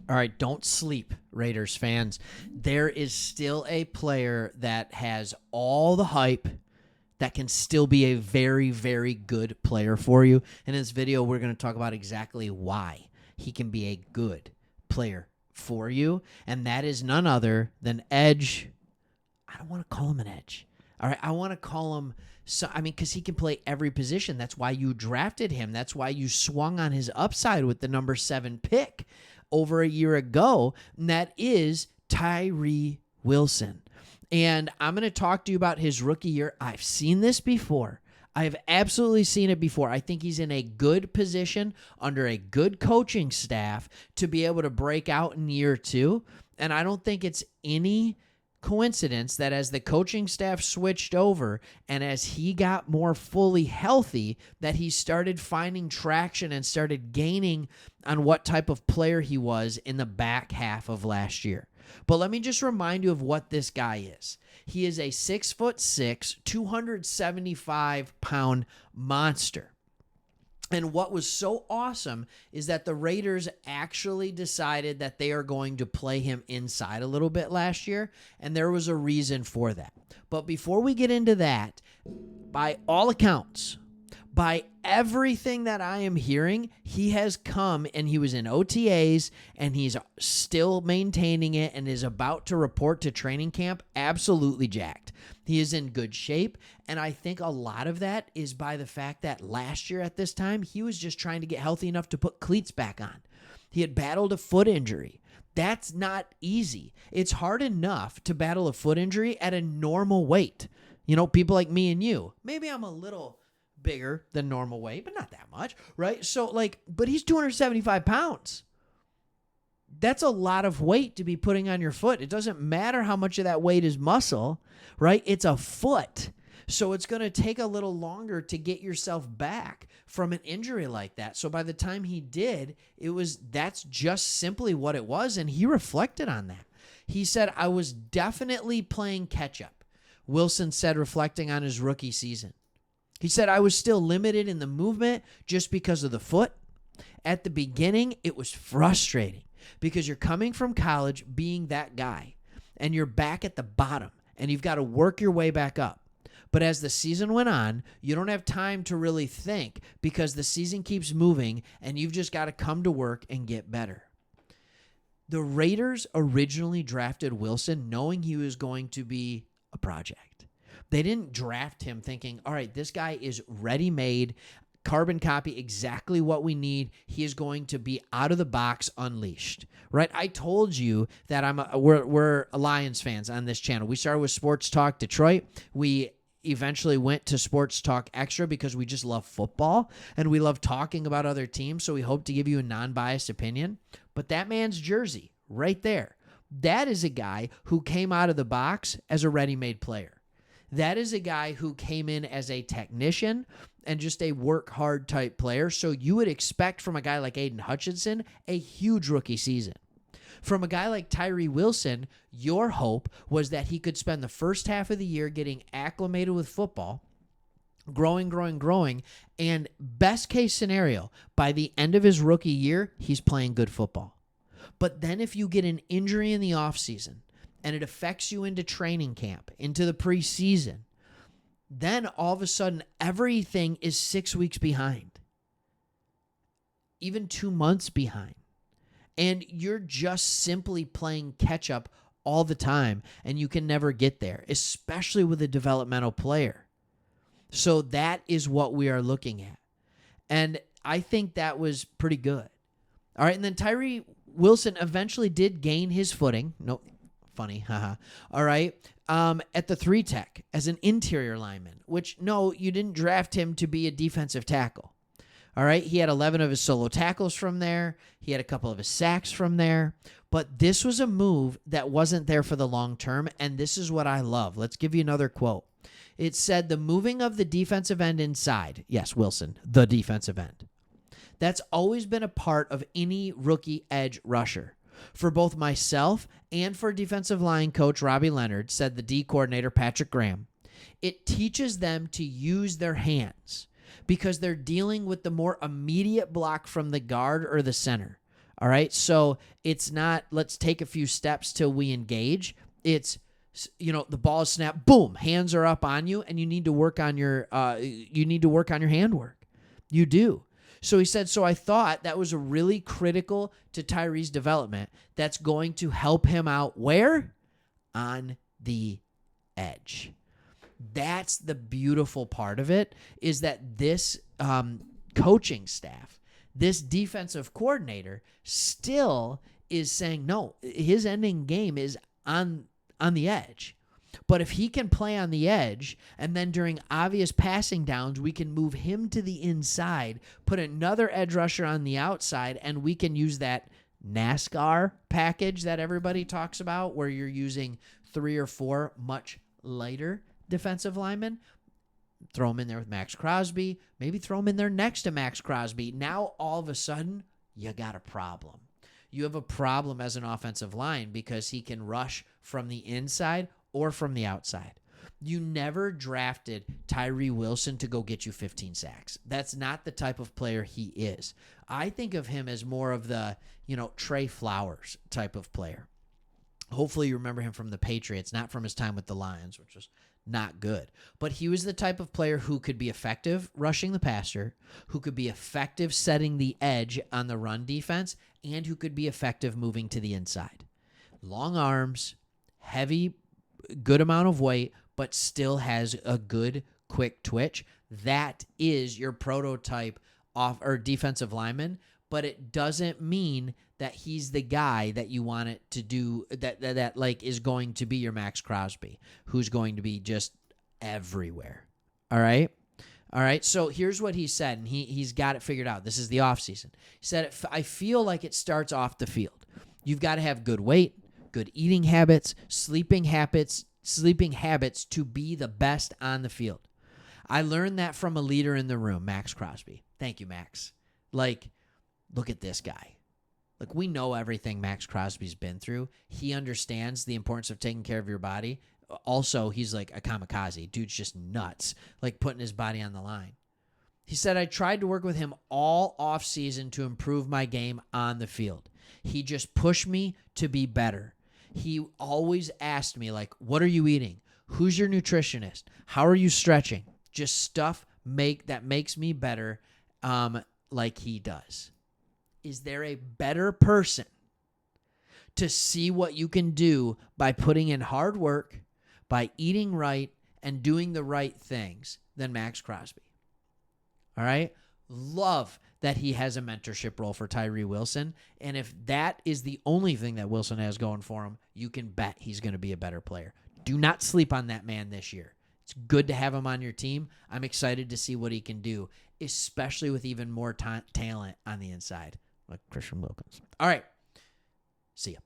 All right, don't sleep, Raiders fans. There is still a player that has all the hype that can still be a very, very good player for you. In this video, we're going to talk about exactly why he can be a good player for you, and that is none other than edge. I don't want to call him an edge. All right, I want to call him, because he can play every position. That's why you drafted him. That's why you swung on his upside with the number 7 pick over a year ago, and that is Tyree Wilson. And I'm going to talk to you about his rookie year. I've seen this before. I've absolutely seen it before. I think he's in a good position under a good coaching staff to be able to break out in year 2. And I don't think it's any coincidence that as the coaching staff switched over and as he got more fully healthy, that he started finding traction and started gaining on what type of player he was in the back half of last year. But let me just remind you of what this guy is. He is a 6'6", 275-pound monster. And what was so awesome is that the Raiders actually decided that they are going to play him inside a little bit last year, and there was a reason for that. But before we get into that, by all accounts, by everything that I am hearing, he has come and he was in OTAs and he's still maintaining it and is about to report to training camp absolutely jacked. He is in good shape, and I think a lot of that is by the fact that last year at this time, he was just trying to get healthy enough to put cleats back on. He had battled a foot injury. That's not easy. It's hard enough to battle a foot injury at a normal weight. You know, people like me and you, maybe I'm a little bigger than normal weight, but not that much, right? So but he's 275 pounds. That's a lot of weight to be putting on your foot. It doesn't matter how much of that weight is muscle, right? It's a foot. So it's going to take a little longer to get yourself back from an injury like that. So by the time he did, that's just simply what it was. And he reflected on that. He said, I was definitely playing catch up. Wilson said, reflecting on his rookie season. He said, I was still limited in the movement just because of the foot. At the beginning, it was frustrating because you're coming from college being that guy and you're back at the bottom and you've got to work your way back up. But as the season went on, you don't have time to really think because the season keeps moving and you've just got to come to work and get better. The Raiders originally drafted Wilson knowing he was going to be a project. They didn't draft him thinking, all right, this guy is ready-made, carbon copy, exactly what we need. He is going to be out of the box, unleashed, right? I told you that we're Lions fans on this channel. We started with Sports Talk Detroit. We eventually went to Sports Talk Extra because we just love football and we love talking about other teams, so we hope to give you a non-biased opinion. But that man's jersey right there, that is a guy who came out of the box as a ready-made player. That is a guy who came in as a technician and just a work-hard type player. So you would expect from a guy like Aiden Hutchinson a huge rookie season. From a guy like Tyree Wilson, your hope was that he could spend the first half of the year getting acclimated with football, growing, and best case scenario, by the end of his rookie year, he's playing good football. But then if you get an injury in the offseason, and it affects you into training camp, into the preseason, then all of a sudden everything is 6 weeks behind, even 2 months behind. And you're just simply playing catch up all the time, and you can never get there, especially with a developmental player. So that is what we are looking at. And I think that was pretty good. All right, and then Tyree Wilson eventually did gain his footing. No, funny, haha. All right. At the 3 tech as an interior lineman, which, no, you didn't draft him to be a defensive tackle. All right. He had 11 of his solo tackles from there. He had a couple of his sacks from there. But this was a move that wasn't there for the long term. And this is what I love. Let's give you another quote. It said, the moving of the defensive end inside. Yes, Wilson, the defensive end. That's always been a part of any rookie edge rusher. For both myself and for defensive line coach Robbie Leonard, said the D coordinator Patrick Graham, it teaches them to use their hands because they're dealing with the more immediate block from the guard or the center. All right. So it's not, let's take a few steps till we engage. It's, the ball is snapped, boom, hands are up on you, and you need to work on your handwork. You do. So he said, so I thought that was a really critical to Tyree's development that's going to help him out where? On the edge. That's the beautiful part of it, is that this coaching staff, this defensive coordinator still is saying, no, his ending game is on the edge. But if he can play on the edge, and then during obvious passing downs, we can move him to the inside, put another edge rusher on the outside, and we can use that NASCAR package that everybody talks about, where you're using 3 or 4 much lighter defensive linemen. Throw him in there with Maxx Crosby. Maybe throw him in there next to Maxx Crosby. Now, all of a sudden, you got a problem. You have a problem as an offensive line because he can rush from the inside or from the outside. You never drafted Tyree Wilson to go get you 15 sacks. That's not the type of player he is. I think of him as more of the, Trey Flowers type of player. Hopefully you remember him from the Patriots, not from his time with the Lions, which was not good. But he was the type of player who could be effective rushing the passer, who could be effective setting the edge on the run defense, and who could be effective moving to the inside. Long arms, heavy, good amount of weight, but still has a good, quick twitch. That is your prototype defensive lineman, but it doesn't mean that he's the guy that you want it to do, that like is going to be your Maxx Crosby, who's going to be just everywhere. All right? All right, so here's what he said, and he's got it figured out. This is the offseason. He said, I feel like it starts off the field. You've got to have good weight, good eating habits, sleeping habits to be the best on the field. I learned that from a leader in the room, Maxx Crosby. Thank you, Max. Like, look at this guy. Like, we know everything Maxx Crosby's been through. He understands the importance of taking care of your body. Also, he's like a kamikaze. Dude's just nuts, like putting his body on the line. He said, I tried to work with him all offseason to improve my game on the field. He just pushed me to be better. He always asked me, like, what are you eating? Who's your nutritionist? How are you stretching? Just stuff that makes me better, like he does. Is there a better person to see what you can do by putting in hard work, by eating right, and doing the right things than Maxx Crosby? All right? Love that he has a mentorship role for Tyree Wilson. And if that is the only thing that Wilson has going for him, you can bet he's going to be a better player. Do not sleep on that man this year. It's good to have him on your team. I'm excited to see what he can do, especially with even more talent on the inside, like Christian Wilkins. All right. See ya.